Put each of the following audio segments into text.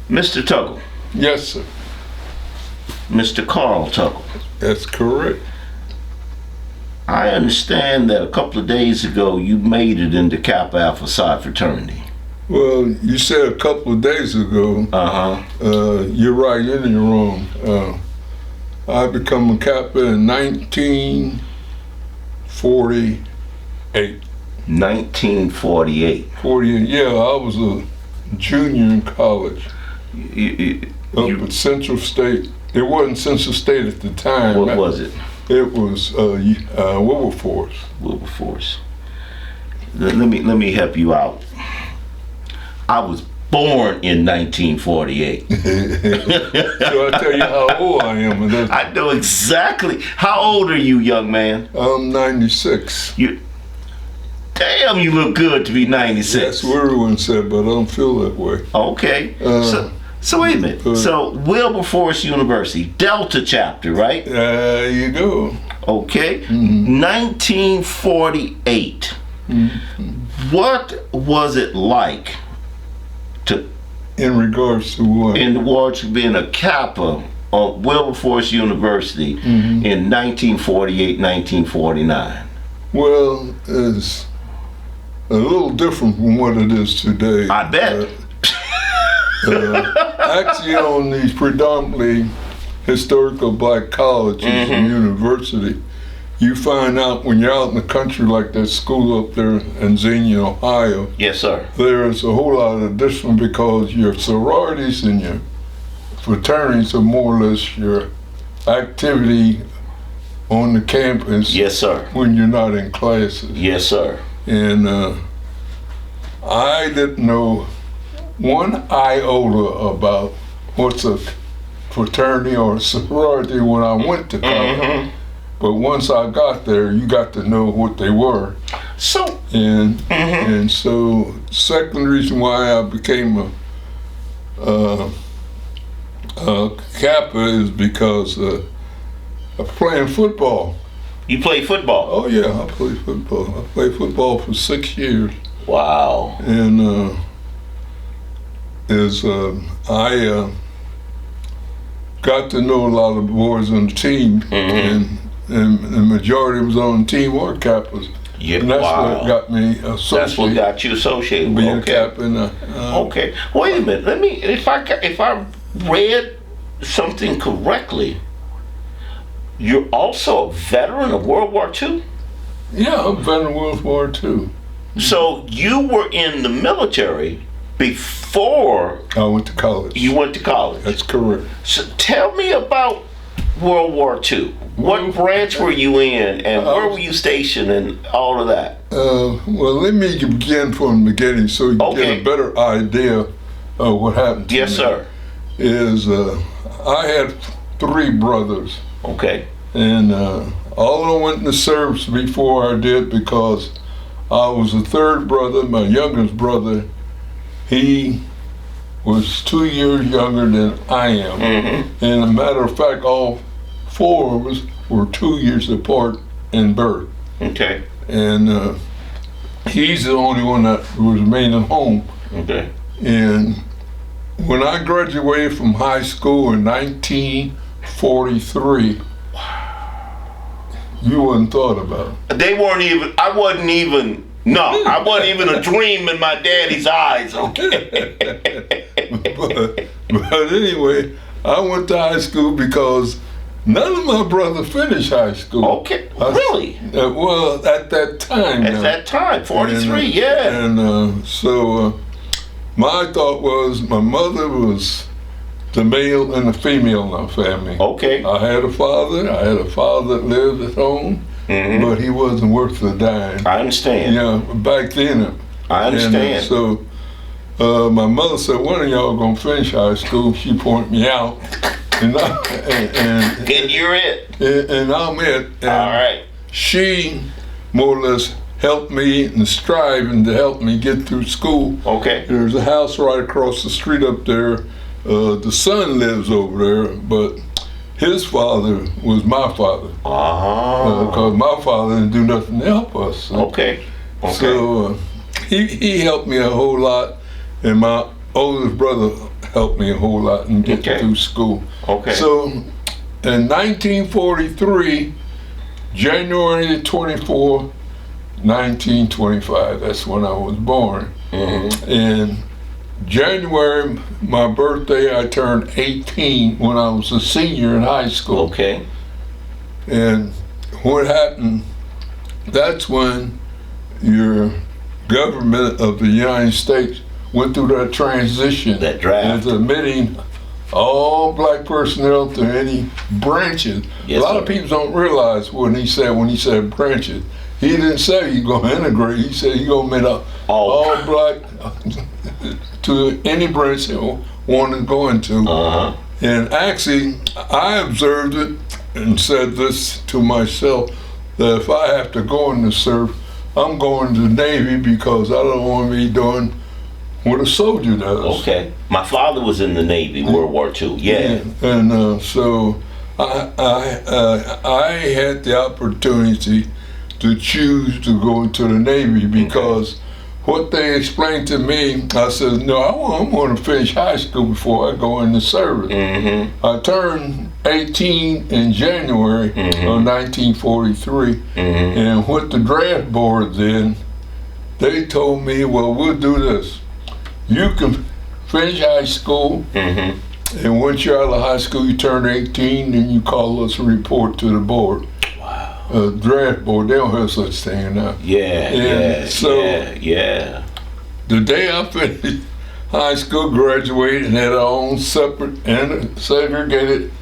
Mr. Tuggle. Yes, sir. Mr. Carl Tuggle. That's correct. I understand that a couple of days ago you made it into Kappa Alpha Psi fraternity. Well, you said a couple of days ago. You're right, you're wrong. I become a Kappa in 1948. 1948. 48. Yeah, I was a junior in college. Up at Central State. It wasn't Central State at the time. What was it? It was Wilberforce. Wilberforce. Let me help you out. I was born in 1948. So I tell you how old I am. I know exactly. How old are you, young man? I'm 96. Damn, you look good to be 96. That's what everyone said, but I don't feel that way. Okay. So wait a minute. So Wilberforce University, Delta chapter, right? There you go. Okay. Mm-hmm. 1948. Mm-hmm. What was it like in regards to what? In regards to being a Kappa of Wilberforce University in 1948, 1949? Well, it's a little different from what it is today. I bet. Actually, on these predominantly historical black colleges and university, you find out when you're out in the country like that school up there in Xenia, Ohio. Yes, sir. There's a whole lot of addition because your sororities and your fraternities are more or less your activity on the campus. Yes, sir. When you're not in classes. Yes, sir. And I didn't know one iota about what's a fraternity or a sorority when I went to college. But once I got there, you got to know what they were. So and so second reason why I became a Kappa is because of playing football. You play football? Oh yeah, I play football. I played football for 6 years. Wow. And I got to know a lot of the boys on the team, and the majority was on the team or Kappas. Yeah, and that's what got me associated. That's what got you associated with. Being a Kappa. Okay. Wait a minute. Let me. If I read something correctly, you're also a veteran of World War II? Yeah, I'm a veteran of World War II. So you were in the military before I went to college. You went to college. That's correct. So tell me about World War II. What branch were you in, and where were you stationed, and all of that? Well, let me begin from the beginning so you get a better idea of what happened to me. Yes, sir. I had 3 brothers. Okay. And all I went in the service before I did because I was the 3rd brother. My youngest brother, he was 2 years younger than I am. And a matter of fact, all 4 of us were 2 years apart in birth. Okay. And he's the only one that was remaining home. Okay. And when I graduated from high school in 1943, you wasn't thought about. They weren't even, I wasn't even a dream in my daddy's eyes, okay? but anyway, I went to high school because none of my brothers finished high school. Okay, really? Well, at that time. At that time, 43, yeah. And so my thought was my mother was the male and the female in our family. Okay. I had a father that lived at home, but he wasn't worth the dime. I understand. Yeah, back then. I understand. And so my mother said, when are y'all gonna finish high school? She pointed me out. And you're it. And I'm it. And all right. She more or less helped me and striving to help me get through school. Okay. There's a house right across the street up there. The son lives over there, but his father was my father. Because my father didn't do nothing to help us. Okay. So he helped me a whole lot, and my oldest brother helped me a whole lot in getting through school. Okay. So in 1943, January the 24th, 1925, that's when I was born. And January, my birthday, I turned 18 when I was a senior in high school. Okay. And what happened, that's when your government of the United States went through that transition. That draft. And admitting all black personnel to any branches. Yes, a lot of sir. people don't realize when he said branches, he didn't say he's going to integrate. He said he's going to make all black to any branch they wanted to go into. And actually, I observed it and said this to myself, that if I have to go in the service, I'm going to the Navy because I don't want to be doing what a soldier does. Okay. My father was in the Navy, World War II. Yeah. And so I had the opportunity to choose to go into the Navy because what they explained to me, I said, no, I'm going to finish high school before I go in the service. I turned 18 in January of 1943, and what the draft board did, they told me, well, we'll do this. You can finish high school, and once you're out of high school, you turn 18, and you call us a report to the board. Draft board, they don't have such thing now. The day I finished high school, graduated, and had our own separate and segregated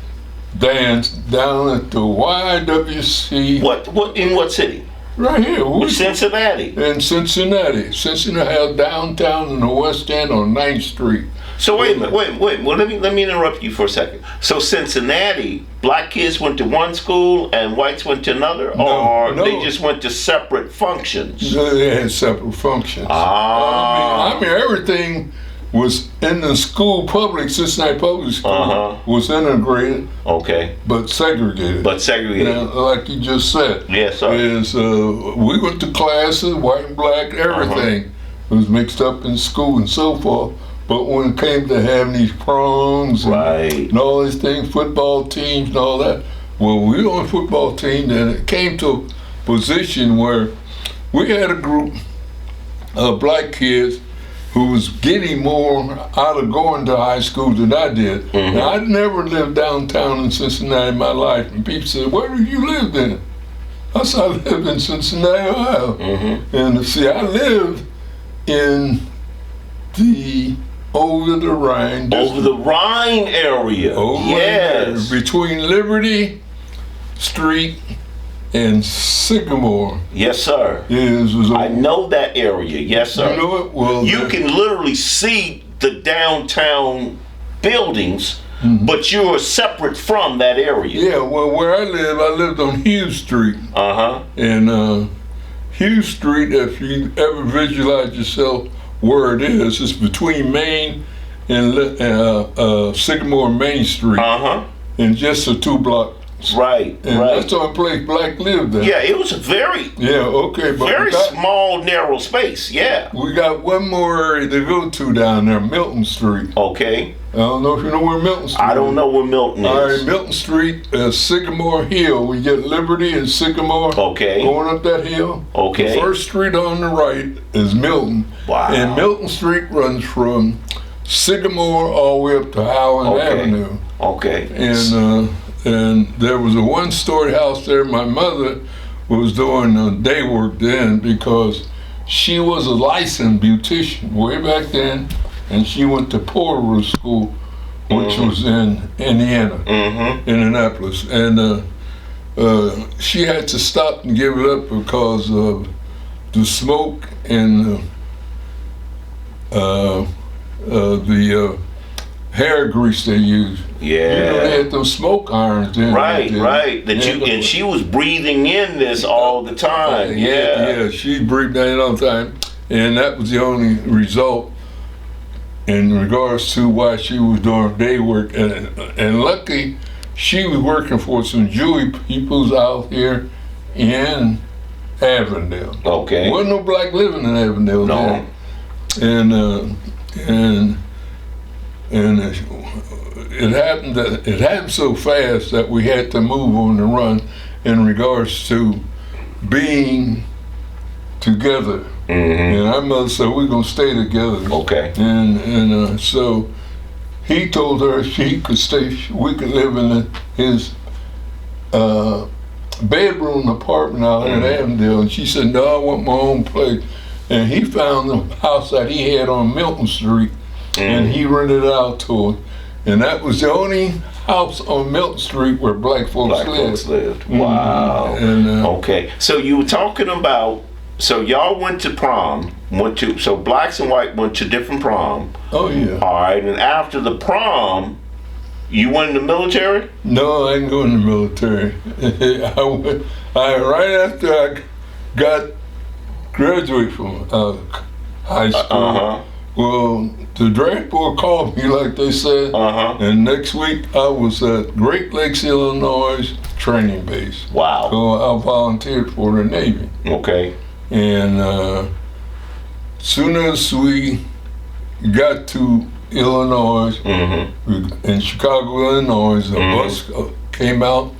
dance down at the YWC. What in what city? Right here. Cincinnati. In Cincinnati. Cincinnati had downtown in the West End on 9th Street. So wait a minute, wait. Well, let me interrupt you for a second. So Cincinnati, black kids went to one school and whites went to another, or they just went to separate functions? They had separate functions. I mean, everything was in the school. Cincinnati public school was integrated. Okay. But segregated. Now, like you just said. Yes, sir. We went to classes, white and black, everything was mixed up in school and so forth. But when it came to having these proms and all these things, football teams and all that, well, we were on a football team, and it came to a position where we had a group of black kids who was getting more out of going to high school than I did. Now, I'd never lived downtown in Cincinnati in my life, and people said, where do you live then? I said, I live in Cincinnati, Ohio. And see, I lived in the over the Rhine area. Yes. Between Liberty Street and Sycamore. Yes, sir. I know that area. Yes, sir. You know it? Well, you can literally see the downtown buildings, but you're separate from that area. Yeah, well, where I lived on Hughes Street. And Hughes Street, if you ever visualize yourself where it is, it's between Main and Sycamore Main Street, and just a 2 block. And that's the only place black lived there. Yeah, it was a very small, narrow space. Yeah. We got one more area to go to down there, Milton Street. Okay. I don't know if you know where Milton Street is. I don't know where Milton is. All right, Milton Street, Sycamore Hill. We get Liberty and Sycamore. Okay. Going up that hill. Okay. The first street on the right is Milton. Wow. And Milton Street runs from Sycamore all the way up to Howland Avenue. Okay. And there was a 1-story house there. My mother was doing day work then because she was a licensed beautician way back then, and she went to Porter School, which was in Indiana, Indianapolis. And she had to stop and give it up because of the smoke and the hair grease they used. Yeah. You know, they had those smoke irons then. Right. And she was breathing in this all the time. Yeah, she breathed that in all the time. And that was the only result in regards to why she was doing day work. And lucky, she was working for some Jewish peoples out here in Avondale. Okay. Wasn't no black living in Avondale. No. Then. And and it happened so fast that we had to move on the run in regards to being together. And our mother said, we're going to stay together. Okay. And so he told her she could stay, we could live in his bedroom apartment out in Avondale. And she said, no, I want my own place. And he found the house that he had on Milton Street, and he rented it out to her. And that was the only house on Milton Street where black folks lived. Wow. And, okay. So you were talking about, so y'all went to prom, so blacks and white went to different prom. Oh, yeah. All right. And after the prom, you went in the military? No, I didn't go in the military. Right after I graduated from high school, well, the draft board called me, like they said, and next week I was at Great Lakes, Illinois training base. Wow. So I volunteered for the Navy. Okay. And soon as we got to Illinois, in Chicago, Illinois, a bus came out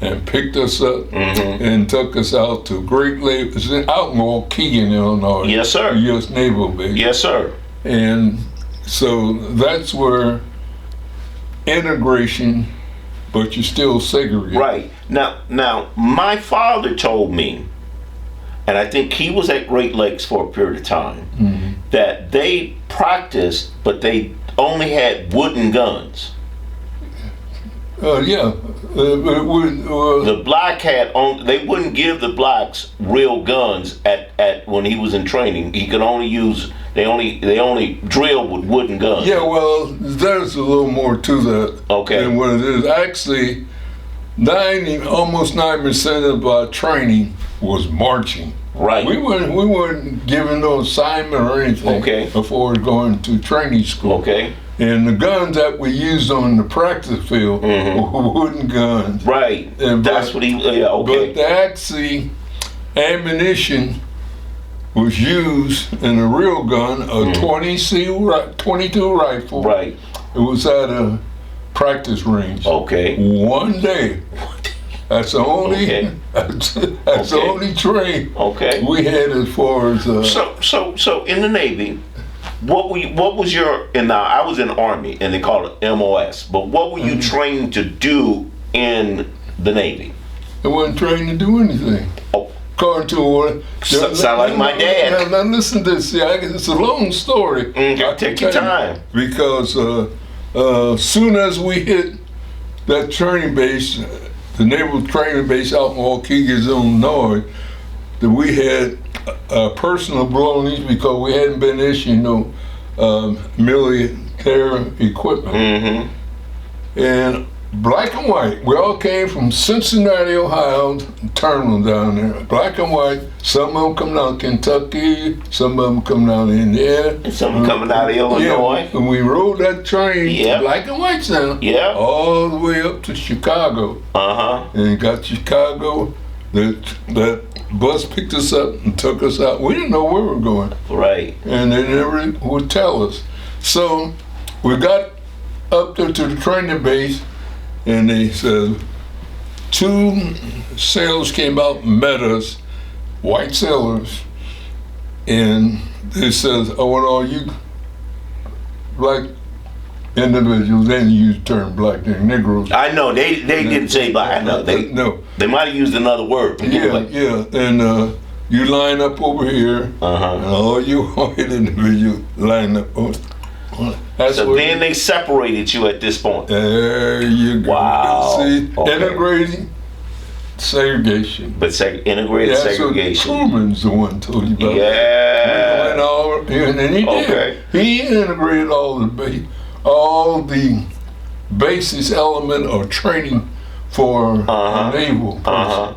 and picked us up and took us out to Great Lakes, out in Waukegan, Illinois. Yes, sir. U.S. Naval Base. Yes, sir. And so that's where integration, but you're still segregated. Right. Now, my father told me, and I think he was at Great Lakes for a period of time, that they practiced, but they only had wooden guns. Yeah. The black had they wouldn't give the blacks real guns at when he was in training. He could only use they only drill with wooden guns. Yeah, well, there's a little more to that. Okay. Than what it is. Actually, almost 9% of our training was marching. Right. We weren't given no assignment or anything. Okay. Before going to training school. Okay. And the guns that we used on the practice field were wooden guns. Right. That's what he. Yeah. Okay. But actually, ammunition was used in a real gun, a 22 rifle. Right. It was at a practice range. Okay. One day. That's the only. Okay. That's the only train. Okay. We had as far as. So in the Navy, what was your? And now I was in the Army, and they call it MOS. But what were you trained to do in the Navy? I wasn't trained to do anything. Oh. According to what? Sound like my dad. Now listen to this. See, it's a long story. Take your time. Because soon as we hit that training base, the naval training base out in Waukegan, Illinois, that we had personal belongings because we hadn't been issued no military equipment. And black and white, we all came from Cincinnati, Ohio, terminal down there. Black and white, some of them coming out of Kentucky, some of them coming out of Indiana. And some coming out of Illinois. Yeah, and we rode that train, black and white sound, all the way up to Chicago. And got to Chicago, that bus picked us up and took us out. We didn't know where we were going. Right. And they never would tell us. So we got up there to the training base, and they said, 2 sailors came out and met us, white sailors, and they said, I want all you black individuals, they didn't use the term black, they're Negroes. I know, they didn't say black, I know. They might have used another word. Yeah, and you line up over here, and all you white individuals line up over. So then they separated you at this point. There you go. Wow. See, integrating segregation. But integrated segregation. Truman's the one told you about. Yeah. And he did. He integrated all the basis element of training for a naval person.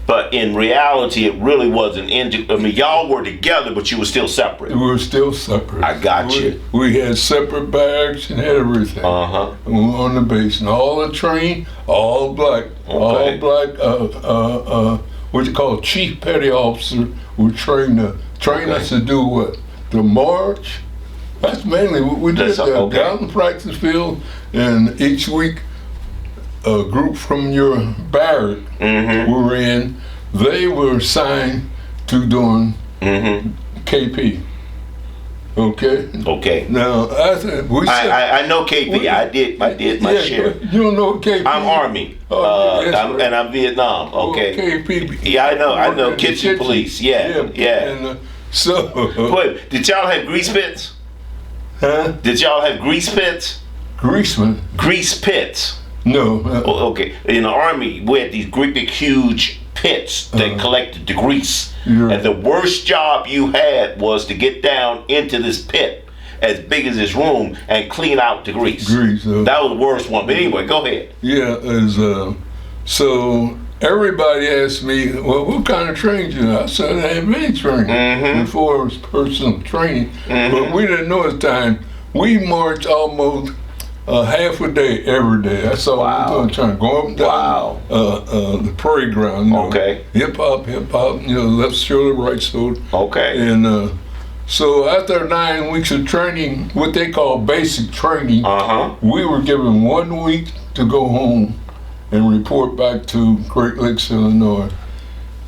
But in reality, it really wasn't. I mean, y'all were together, but you were still separate. We were still separate. I got you. We had separate barracks and everything. And we were on the base, and all the train, all black, all black. What you call chief petty officer would train us to do what? To march, That's mainly what we did. Okay. Down the practice field, and each week, a group from your barrack we were in, they were assigned to doing KP. Okay. Okay. Now, I know KP. I did my share. You don't know KP? I'm Army. Right. And I'm Vietnam. Okay. KP. Yeah, I know. Kitchen police. Yeah. And, so. Wait, did y'all have grease pits? Huh? Did y'all have grease pits? Greaseman? Grease pits. No. Okay. In the Army, we had these great big huge pits that collected the grease. Yeah. And the worst job you had was to get down into this pit as big as this room and clean out the grease. That was the worst one. But anyway, go ahead. Yeah, so everybody asked me, well, what kind of training you have? I said, I didn't have any training before it was personal training. But we didn't know at the time. We marched almost half a day every day. That's all we were doing, trying to go up and down the parade ground. Okay. Hip hop, left shoulder, right shoulder. Okay. And so after 9 weeks of training, what they call basic training, we were given 1 week to go home and report back to Great Lakes, Illinois.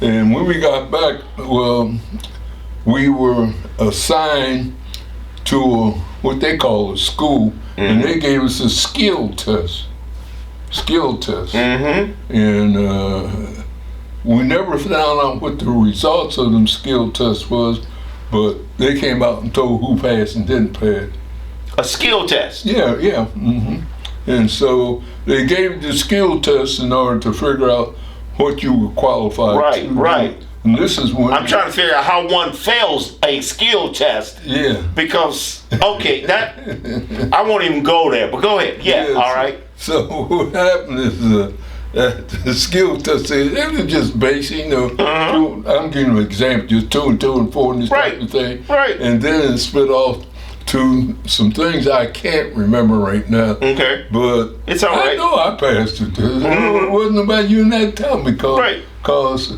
And when we got back, well, we were assigned to what they call a school, and they gave us a skill test. And we never found out what the results of them skill tests was, but they came out and told who passed and didn't pass. A skill test? Yeah. And so they gave the skill test in order to figure out what you were qualified to do. Right. And this is when I'm trying to figure out how one fails a skill test. Yeah. Because that I won't even go there. But go ahead. Yeah. All right. So what happened is the skill test, it was just basic, I'm giving you an example, just 2 and 2 and 4 and this type of thing. Right. And then it split off to some things I can't remember right now. Okay. But it's all right. I know I passed it. It wasn't about you in that time because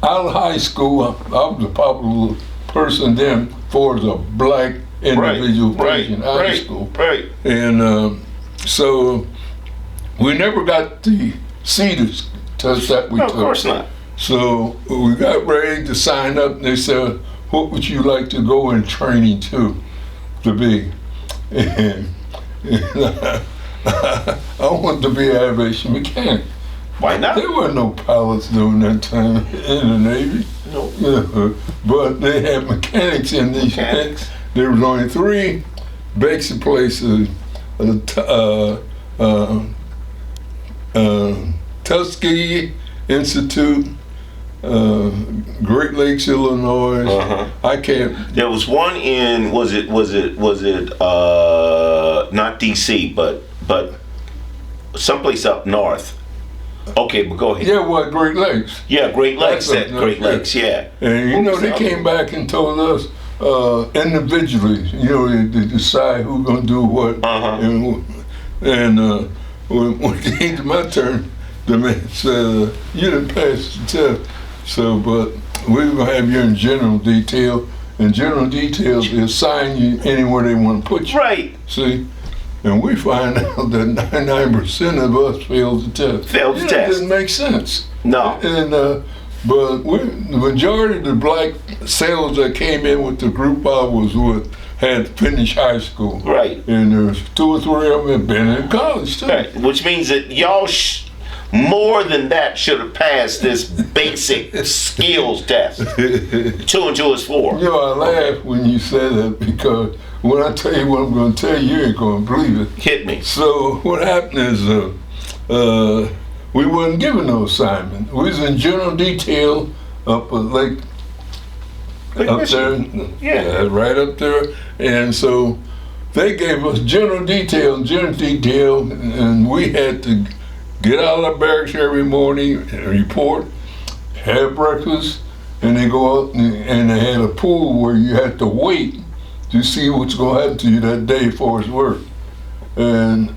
out of high school, I was a popular person then for as a black individual in high school. Right. And so we never got to see the test that we took. Of course not. So we got ready to sign up, and they said, what would you like to go in training to be? And I wanted to be an aviation mechanic. Why not? There were no pilots during that time in the Navy. Nope. Yeah, but they had mechanics in these. There was only 3 basic places: Tuskegee Institute, Great Lakes, Illinois. I can't. There was one in was it not DC but someplace up north. Okay, but go ahead. Yeah, what, Great Lakes? Yeah, Great Lakes. Great Lakes, yeah. And they came back and told us individually, they decide who's going to do what. And when it came to my turn, the man said, you didn't pass the test. So, but we're going to have you in general detail. And general details, they assign you anywhere they want to put you. Right. See? And we find out that 99% of us failed the test. Failed the test. It doesn't make sense. No. And but the majority of the black sailors that came in with the group I was with had finished high school. Right. And there's 2 or 3 of them had been in college too. Right. Which means that y'all more than that should have passed this basic skills test. 2 and 2 is 4. I laugh when you say that because when I tell you what I'm going to tell you, you ain't going to believe it. Hit me. So what happened is we wasn't given no assignment. We was in general detail up at Lake up there. Yeah, right up there. And so they gave us general detail, and we had to get out of the barracks every morning and report, have breakfast, and they go out and they had a pool where you had to wait to see what's going to happen to you that day for his work. And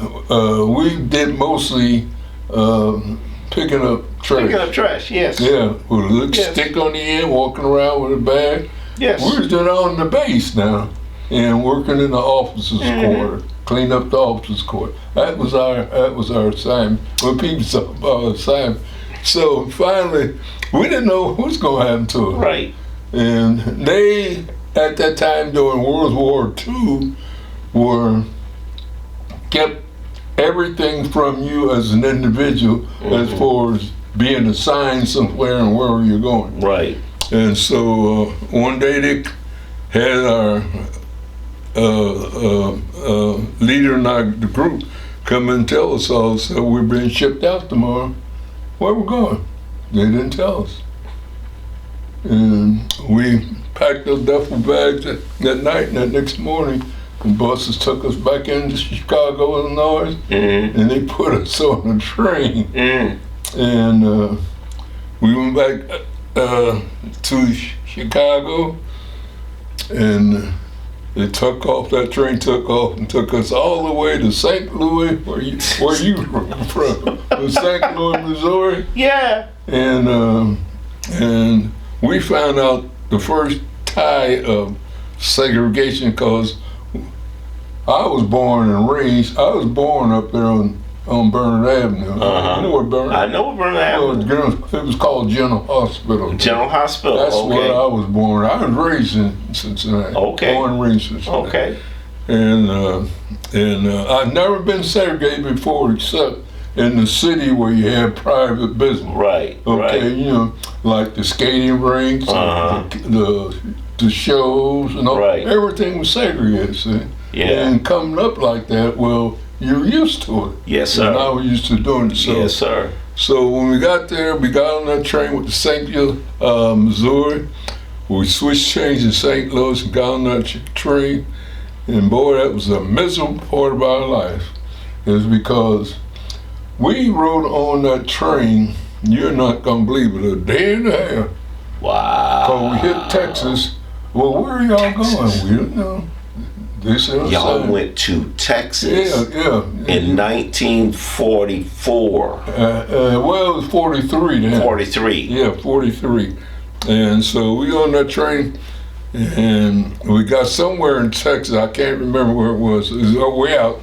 we did mostly picking up trash. Picking up trash, yes. Yeah, with a little stick on the end, walking around with a bag. Yes. We was doing it on the base now. and working in the officers' quarter, clean up the officers' quarter. That was our assignment. When people talk about assignment, so finally we didn't know what was going to happen to us. Right. And they, at that time during World War II, kept everything from you as an individual as far as being assigned somewhere and where you're going. Right. And so one day they had our leader in the group come and tell us all, so we're being shipped out tomorrow. Where we're going? They didn't tell us. And we packed up duffel bags that night, and that next morning, the buses took us back into Chicago, Illinois, and they put us on a train. And we went back to Chicago, and they took off. That train took off and took us all the way to St. Louis, where you from? St. Louis, Missouri. Yeah. And we found out the first tie of segregation because I was born and raised. I was born up there on Burnett Avenue. You know where Burnett? I know where Burnett Avenue. It was called General Hospital. General Hospital. That's okay. where I was born. I was raised in Cincinnati. Okay. Born and raised in Cincinnati. Okay. And I've never been segregated before, except in the city where you have private business. Right. Okay. Right. You know, like the skating rinks, the shows, and all. Right. Everything was segregated. See. Yeah. And coming up like that, well, you're used to it. Yes, sir. And I was used to doing it. So, Yes, sir. So when we got there, we got on that train with the St. Louis, Missouri. We switched trains in St. Louis and got on that train. And boy, that was a miserable part of our life. It was because we rode on that train, you're not gonna believe it, a day and a half. Wow. Cause we hit Texas. Well, where are y'all going? We don't know. They said, y'all went to Texas in 1944. Well, it was 43 then. 43. Yeah, 43. And so we on that train, and we got somewhere in Texas. I can't remember where it was. It was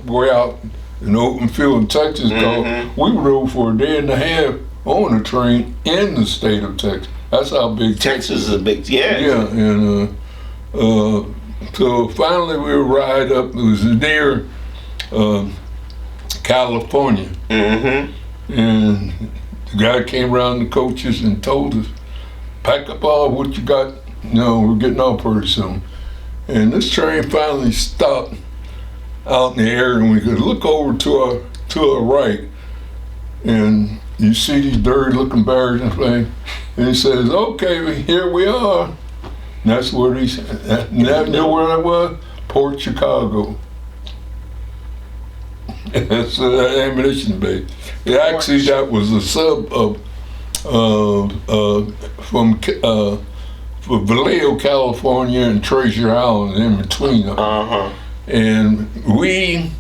way out in open field in Texas. We rode for a day and a half on a train in the state of Texas. That's how big Texas is a big, yeah. Yeah, and so finally we arrived up. It was near California, and the guy came around the coaches and told us, pack up all what you got. You know, we're getting off pretty soon. And this train finally stopped out in the air, and we could look over to our right, and you see these dirty-looking barracks and things. And he says, "Okay, here we are." And that's where he said. You know where that was? Port Chicago. That's an ammunition base. Actually, that was a sub from Vallejo, California, and Treasure Island, in between them. And we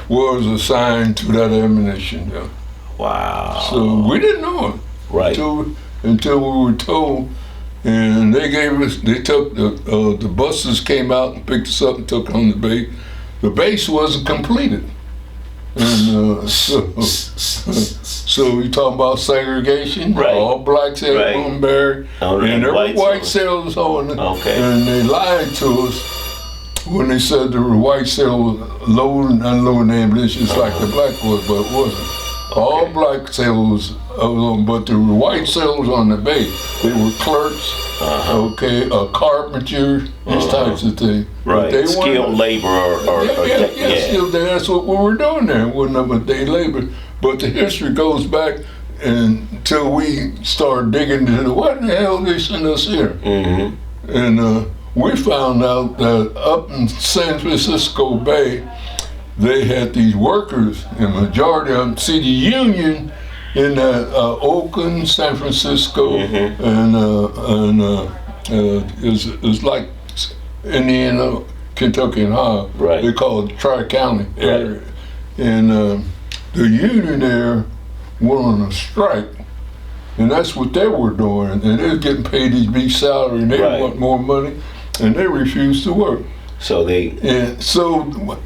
was assigned to that ammunition. Wow. So we didn't know it. Right. Until we were told. And they took the buses came out and picked us up and took on the base. The base wasn't completed. And so you talking about segregation? Right. All blacks had one barrack, and there were white sailors on it. Okay. And they lied to us when they said there were white sailors loading and unloading ammunition just like the black was, but it wasn't. All black sailors, but there were white sailors on the bay. They were clerks, carpenters, these types of things. Right, they skilled labor skilled labor. That's what we were doing there. It wasn't up a day labor. But the history goes back until we started digging into what the hell they sent us here. And we found out that up in San Francisco Bay, they had these workers, and majority of them, see the union in Oakland, San Francisco, and it's like Indiana, Kentucky, and Ohio. Right. They call it Tri-County area. And the union there went on a strike, and that's what they were doing. And they were getting paid these big salary, and they want more money, and they refused to work. So they. And so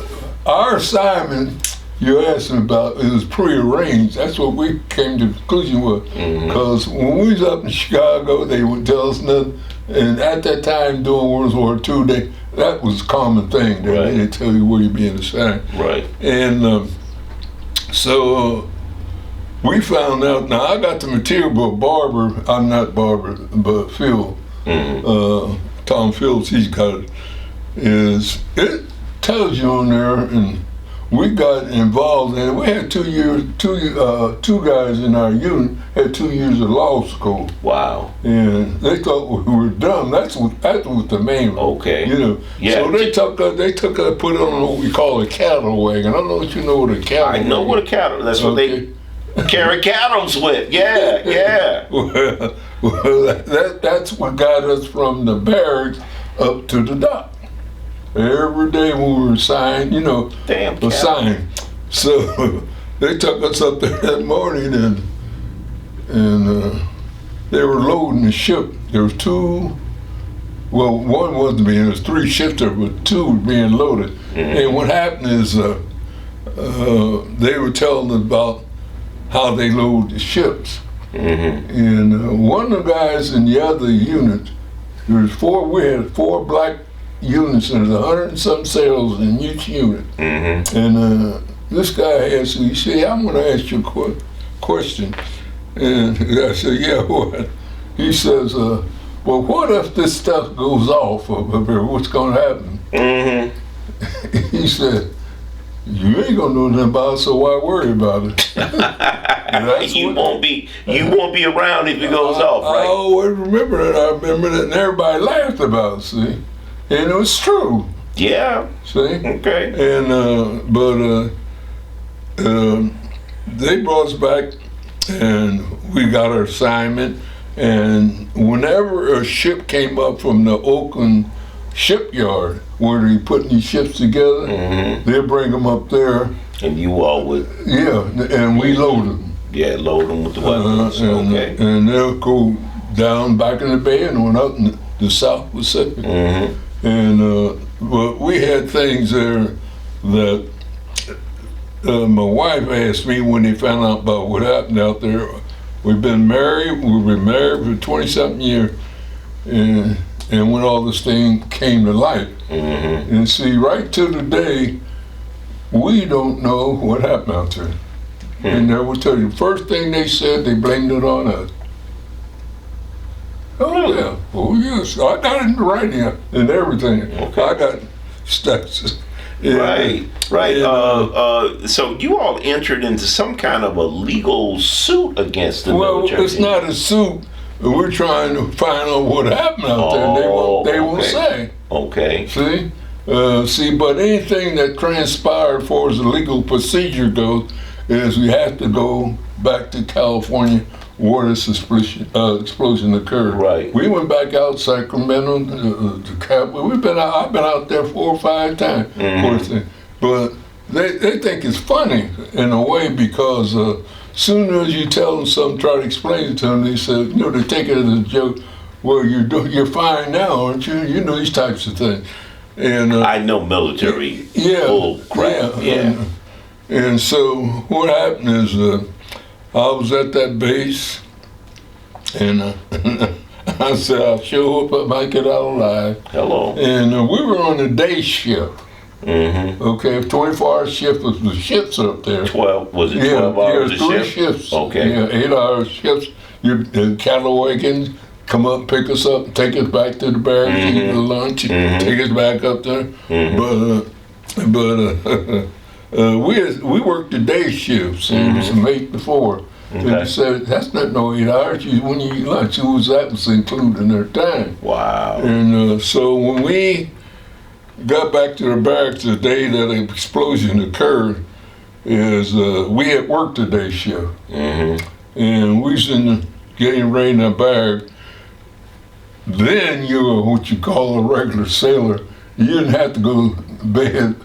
our assignment you asked me about, it was prearranged. That's what we came to the conclusion with. Because when we was up in Chicago, they would tell us nothing. And at that time during World War II, that was a common thing. They didn't tell you where you're being assigned. Right. And so we found out. Now I got the material, but Barber, I'm not Barber, but Phil, Tom Fields, he's got it. It tells you on there, and we got involved, and we had 2 years. Two guys in our unit had 2 years of law school. Wow. And they thought we were dumb. That was the main one. Okay. You know. Yeah. So they took us, put it on what we call a cattle wagon. I don't know if you know what a cattle. I know what a cattle. That's what they carry cattle with. Yeah, yeah. Well, that's what got us from the barracks up to the dock. Every day when we were assigned, assigned. So they took us up there that morning, and they were loading the ship. There was two. Well, one wasn't being. There was 3 ships there, but 2 were being loaded. And what happened is they were telling about how they load the ships. And one of the guys in the other unit, we had 4 black units, and there's 100 and some sailors in each unit. And this guy asked me, he said, I'm going to ask you a question. And I said, yeah, what? He says, well, what if this stuff goes off up here? What's going to happen? He said, you ain't gonna know nothing about it, so why worry about it? You won't be around if it goes off, right? I always remember that. I remember that, and everybody laughed about it, see? And it was true. Yeah. See? Okay. And but they brought us back, and we got our assignment. And whenever a ship came up from the Oakland shipyard, where they putting these ships together, they'd bring them up there. And you all would? Yeah, and we load them. Yeah, load them with the weapons. Okay. And they'll go down back in the bay and went up in the South Pacific. And but we had things there that my wife asked me when they found out about what happened out there. We've been married for 20-something years, and when all this thing came to light. And see, right to the day, we don't know what happened out there. And they will tell you, the first thing they said, they blamed it on us. Oh yeah, oh yes, I got it in writing and everything. Okay. I got stats. Right. So you all entered into some kind of a legal suit against the military. Well, it's not a suit. We're trying to find out what happened out there. They won't say. Okay. See, but anything that transpired as far as the legal procedure goes is we have to go back to California where this explosion occurred. Right. We went back out Sacramento to I've been out there 4 or 5 times. But they think it's funny in a way because soon as you tell them something, try to explain it to them, they say, they take it as a joke. Well, you're fine now, aren't you? You know these types of things. And I know military bull crap. And so what happened is I was at that base, and I said I'll show up, I might get out alive. Hello. And we were on a day shift. Okay, 24-hour shift was the shifts up there. 12 hours? Yeah, 3 shifts. Okay. Yeah, 8-hour shifts. Your cattle wagons come up, pick us up, take us back to the barracks, eat the lunch, take us back up there. But we worked the day shifts, and it was from 8 to 4. And they said, that's not no 8 hours. When you eat lunch, that was included in their time. Wow. And so when we got back to the barracks the day that the explosion occurred, is we had worked the day shift. And we was getting ready in the barrack. Then you were what you call a regular sailor. You didn't have to go to bed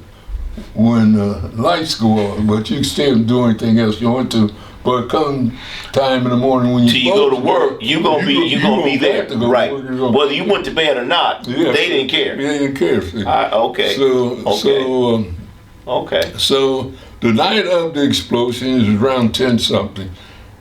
when lights go on, but you can still do anything else you want to. But come time in the morning when you go to work, you gonna be there, right? Whether you went to bed or not, yeah, they didn't care. They didn't care. Okay. So the night of the explosion is around 10-something,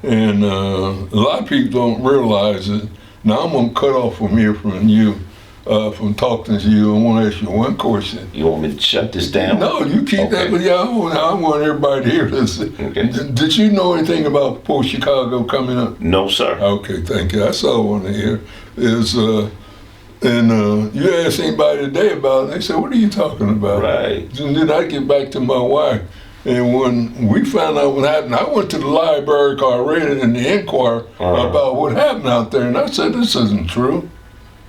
and a lot of people don't realize it. Now I'm gonna cut off from here from you. From talking to you, I want to ask you one question. You want me to shut this down? No, you keep that, but yeah, I want everybody to hear this. Okay. Did you know anything about Port Chicago coming up? No, sir. Okay, thank you. That's all I want to hear. You ask anybody today about it, they say, what are you talking about? Right. And then I get back to my wife, and when we found out what happened, I went to the library, I read it in the Inquirer about what happened out there, and I said, this isn't true.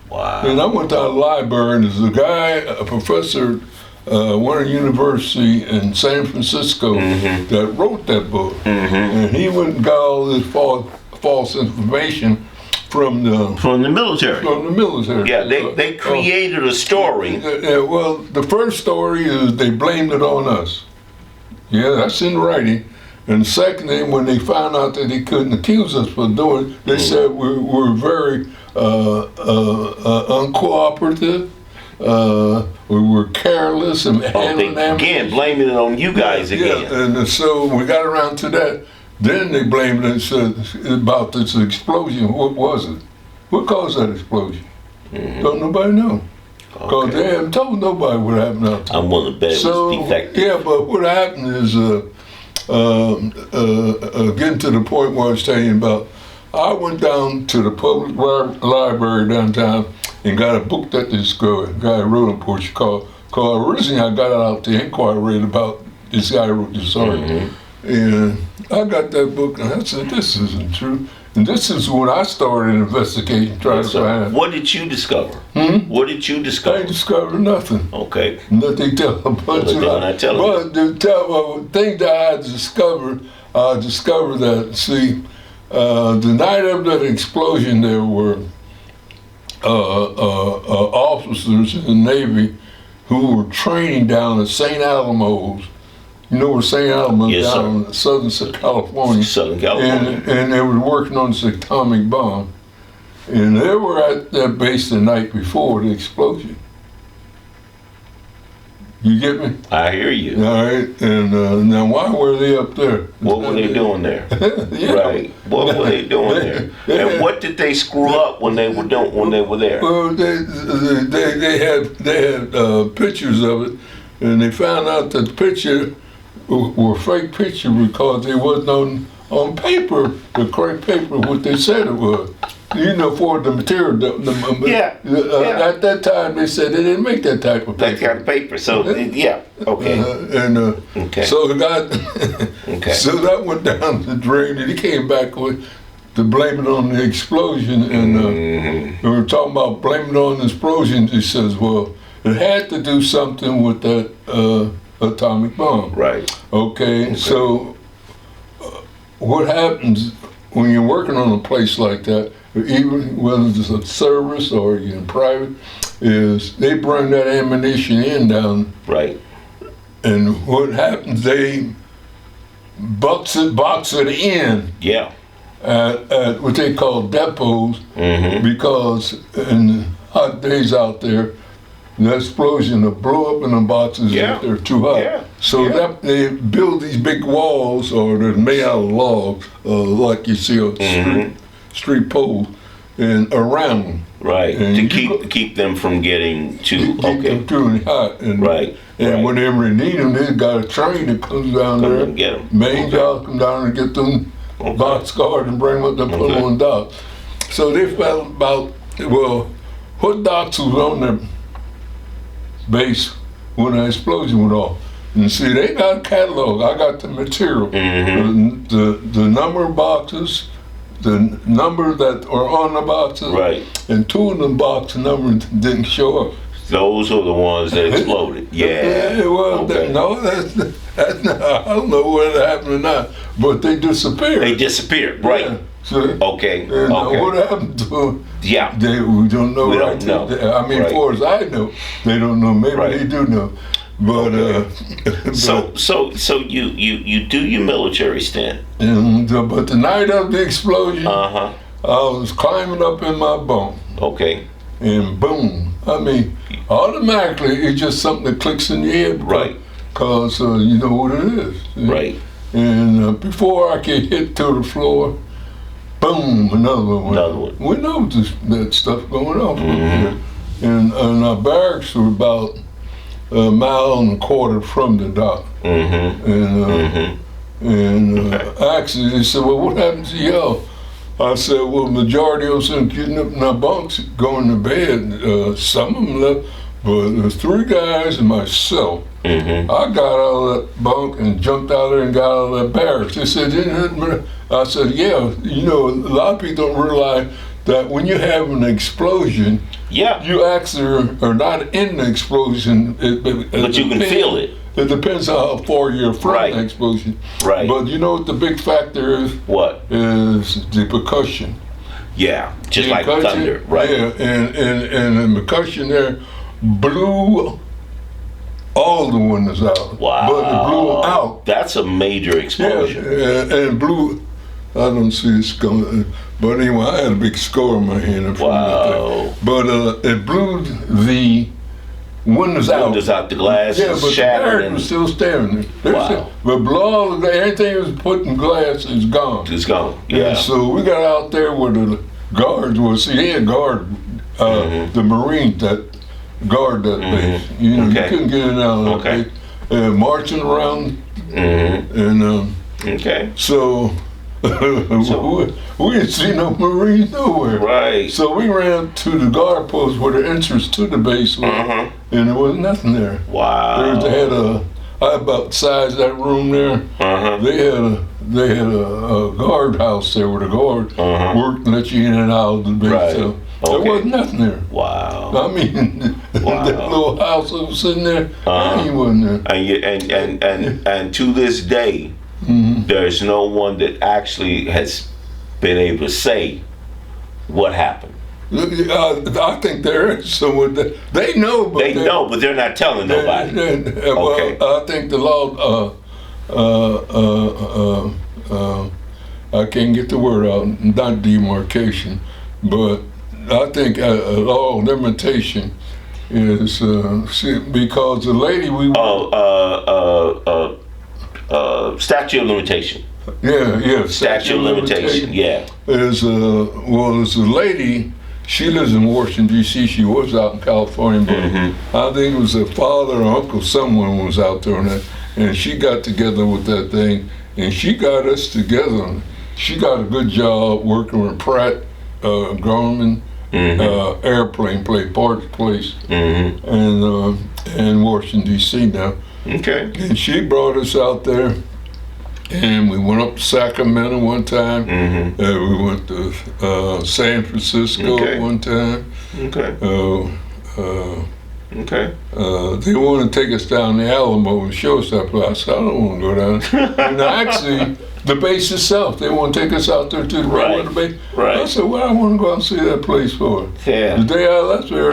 Wow. And I went to the library, and there's a guy, a professor, one at university in San Francisco that wrote that book. And he went and got all this false information from the military. From the military. Yeah, they created a story. Well, the first story is they blamed it on us. Yeah, that's in writing. And the second thing, when they found out that they couldn't accuse us for doing it, they said we're very uncooperative. We were careless and handling again, blaming it on you guys again. Yeah, and so we got around to that. Then they blamed it and said about this explosion. What was it? What caused that explosion? Don't nobody know. Because they haven't told nobody what happened out there. I'm willing to bet it was defective. Yeah, but what happened is, getting to the point where I was telling you about, I went down to the public library downtown and got a book that this guy wrote in Port Chicago. Called originally I got it out the Inquirer, read about this guy wrote this article. And I got that book and I said, this isn't true. And this is when I started an investigation trying to find. What did you discover? What did you discover? I ain't discovered nothing. Okay. Nothing tell a bunch of But the thing that I discovered that, see, the night of that explosion, there were officers in the Navy who were training down at St. Alamo's. You know where St. Alamo is, down in Southern California. Southern California. And they were working on this atomic bomb. And they were at that base the night before the explosion. You get me? I hear you. All right. And now, why were they up there? What were they doing there? Right. What were they doing there? And what did they screw up when they were there? Well, they had pictures of it, and they found out that the picture were fake picture because they wasn't on paper, the correct paper, what they said it was. You know, for the material. At that time, they said they didn't make that type of paper. That kind of paper. So, okay. So so that went down the drain, and he came back with to blame it on the explosion. And we were talking about blaming it on the explosion. He says, well, it had to do something with that atomic bomb. Right. Okay. So what happens when you're working on a place like that, even whether it's a service or you're in private, is they bring that ammunition in down. Right. And what happens, they box it in. Yeah. At what they call depots, because in the hot days out there, the explosion will blow up in the boxes if they're too hot. Yeah. So that they build these big walls, or they're made out of logs, like you see on street poles, and around them. Right. And to keep them from getting too them too hot. And, And whenever they need them, they got a train that comes down there. And get them. Main jobs come down and get them box cars and bring them up to put them on dock. So they felt about, well, what docks was on their base when the explosion went off? And see, they got a catalog. I got the material, the number of boxes, the number that are on the boxes, and two of them box numbers didn't show up. Those are the ones that exploded. Well, no, that's not, I don't know whether it happened or not, but they disappeared. They disappeared, right? Yeah. So, and what happened to them? Yeah. We don't know. We don't know. I mean, as far as I know, they don't know. Maybe they do know. But So you do your military stint. but the night of the explosion, I was climbing up in my bunk. Okay. And boom! I mean, automatically it's just something that clicks in your head, Right? Because you know what it is, Right. And before I could hit to the floor, boom! Another one. Another one. We know that stuff going on. And our barracks were about a mile and a quarter from the dock. And actually they said, well, what happened to y'all? I said, well, majority of them getting up in our bunks, going to bed. Some of them left, but there's 3 guys and myself. I got out of that bunk and jumped out there and got out of that barracks. They said, I said, yeah, you know, a lot of people don't realize that when you have an explosion, you actually are not in the explosion. But you can feel it. It depends on how far you're from the explosion. Right. But you know what the big factor is? What? Is the percussion. Yeah, just like thunder. Right. Yeah, and the percussion there blew all the windows out. Wow. But it blew them out. That's a major explosion. Yeah, and blew. I don't see this going. But anyway, I had a big scar in my hand. Wow. But it blew the windows out. Windows out, the glass but shattered. The was still standing there. Wow. But below everything that was put in glass is gone. It's gone. Yeah. And so we got out there with the guards. Well, see, they had guard the Marines that guard that base. You know, you couldn't get in and out of that base. Marching around. And so we didn't see no Marines nowhere. Right. So we ran to the guard post where the entrance to the base was, and there was nothing there. Wow. They had about the size of that room there. They had a guard house there where the guard worked and let you in and out of the base. Right. So there wasn't nothing there. Wow. I mean, that little house that was sitting there, he wasn't there. And to this day, there's no one that actually has been able to say what happened. I think there is someone that they know, but but they're not telling nobody. Well, I think the law. I can't get the word out. Not demarcation, but I think law limitation is because the lady we. Statute of limitation. Yeah. Statute of limitation. Yeah. There's a lady. She lives in Washington D.C. She was out in California, but I think it was her father or uncle. Someone was out there on that, and she got together with that thing, and she got us together. She got a good job working with Pratt Grumman airplane parts place, in Washington D.C. now. Okay. And she brought us out there, and we went up to Sacramento one time. We went to San Francisco one time. They wanted to take us down the Alamo and show us that place. I said, I don't want to go down there. And actually, the base itself, they want to take us out there to the railroad base. Right. I said, well, I want to go and see that place for. Yeah. The day I left there,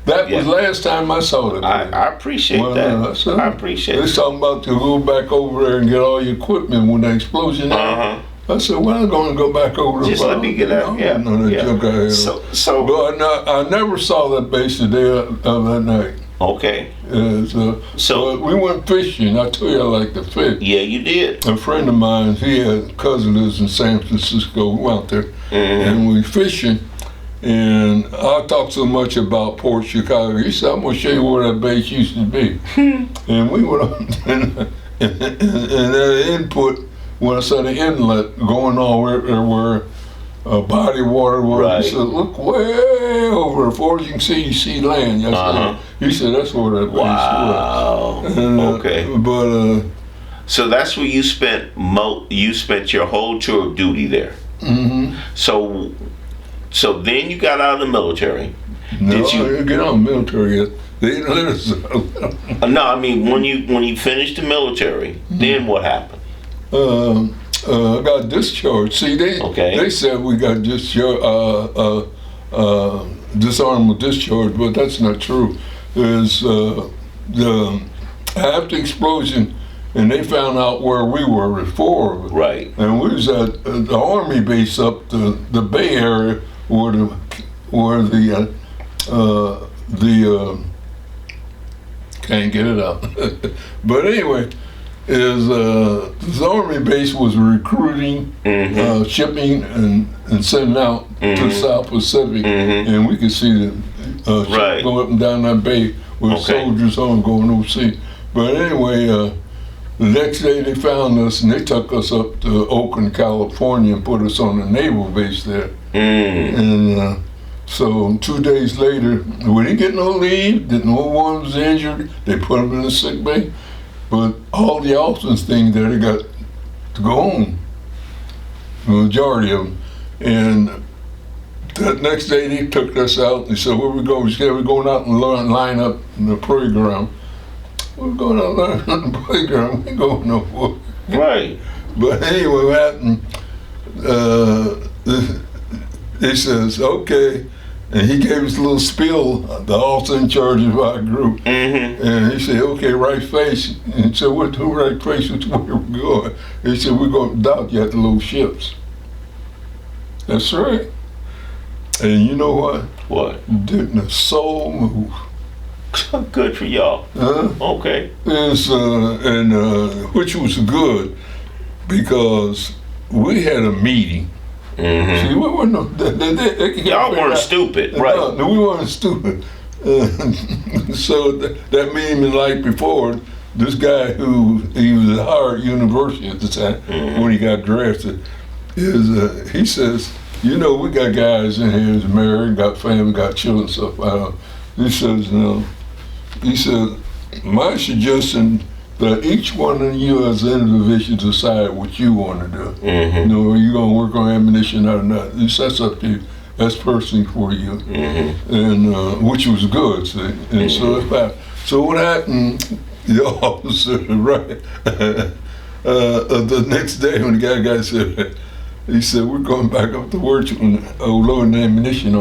that was last time I saw it. I appreciate that. I appreciate it. They're talking about to go back over there and get all your equipment when the explosion happened. I said, well, I'm going to go back over there. Just let me get out. But I never saw that base the day of that night. Okay. So we went fishing. I told you I like to fish. Yeah, you did. A friend of mine, he had a cousin lives in San Francisco. We went out there and we fishing. And I talked so much about Port Chicago. He said, I'm going to show you where that base used to be. And we went up and that input, when I saw the inlet going on where a body of water was, he said, look way over before you can see land. He said, that's where that base was. And, but so that's where you spent your whole tour of duty there. So then you got out of the military. No, I didn't get out of the military yet. They didn't let us. No, I mean when you finished the military, then what happened? I got discharged. See, they said we got disarmed with discharge, but that's not true. after the explosion, and they found out where we were before. Right. And we was at the Army base up the Bay Area where the can't get it out. But anyway, this Army base was recruiting, shipping, and sending out to the South Pacific, and we could see the ship going up and down that bay with soldiers on going overseas. But anyway, the next day they found us and they took us up to Oakland, California, and put us on a naval base there. And so 2 days later, we didn't get no leave, no one was injured. They put them in the sick bay. But all the officers think that they got to go home, the majority of them. And that next day they took us out and said, where we going? We said, we're going out and line up in the parade ground. We're going out and line up in the parade ground. We ain't going nowhere. Right. But anyway, what happened, he says, okay. And he gave us a little spiel, the officer in charge of our group. And he said, okay, right face. And he said, what, who right face? Where we going? He said, we're going to dock you at the little ships. That's right. And you know what? What? Didn't a soul move. Good for y'all. Okay. Which was good because we had a meeting. See, we weren't y'all weren't stupid, right? No, we weren't stupid. So that made me like before, this guy he was at Howard University at the time when he got drafted, he says, you know, we got guys in here who's married, got family, got children, stuff. He says, he said, my suggestion that each one of you as an individual decide what you want to do. You know, are you going to work on ammunition or not? That's up to you. That's personally for you. And which was good, see? And so what happened, the officer, right, the next day when the guy said, he said, we're going back up to work on loading ammunition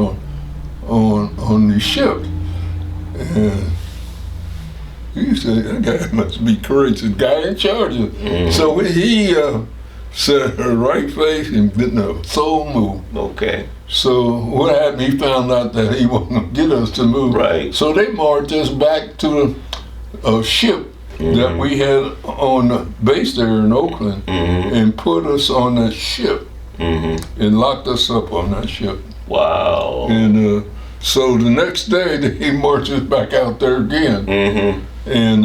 on the ship. And he said, that guy must be crazy, the guy in charge of it. So he said her right face and didn't a soul move. Okay. So what happened, he found out that he wasn't going to get us to move. Right. So they marched us back to a ship that we had on the base there in Oakland and put us on that ship and locked us up on that ship. Wow. And so the next day he marched us back out there again. And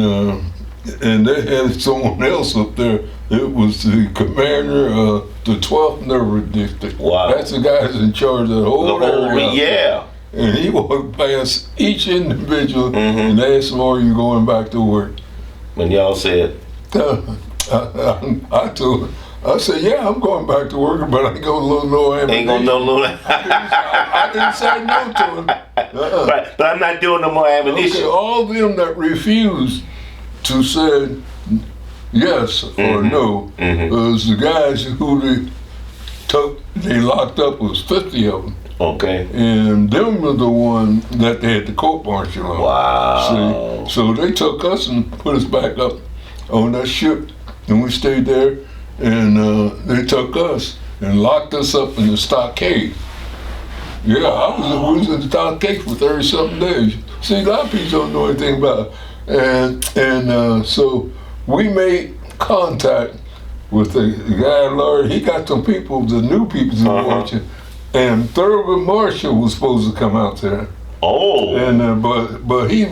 they had someone else up there. It was the commander of the 12th Nerve District. Wow. That's the guy that's in charge of the whole area. Yeah. And he walked past each individual and asked them, are you going back to work? When y'all said? I said, yeah, I'm going back to work, but I ain't going to load no ammunition. Ain't gonna no I didn't say no to him. Right, but I'm not doing no more ammunition. Okay, all of them that refused to say yes or no was the guys who they locked up was 50 of them. Okay. And them were the one that they had the court-martial on. Wow. See? So they took us and put us back up on that ship, and we stayed there, and they took us and locked us up in the stockade. Yeah, I was in the stockade for 30-something days. See, a lot of people don't know anything about it. And so we made contact with the guy, Larry. He got some people, the new people who were watching, and Thurgood Marshall was supposed to come out there. Oh. And but he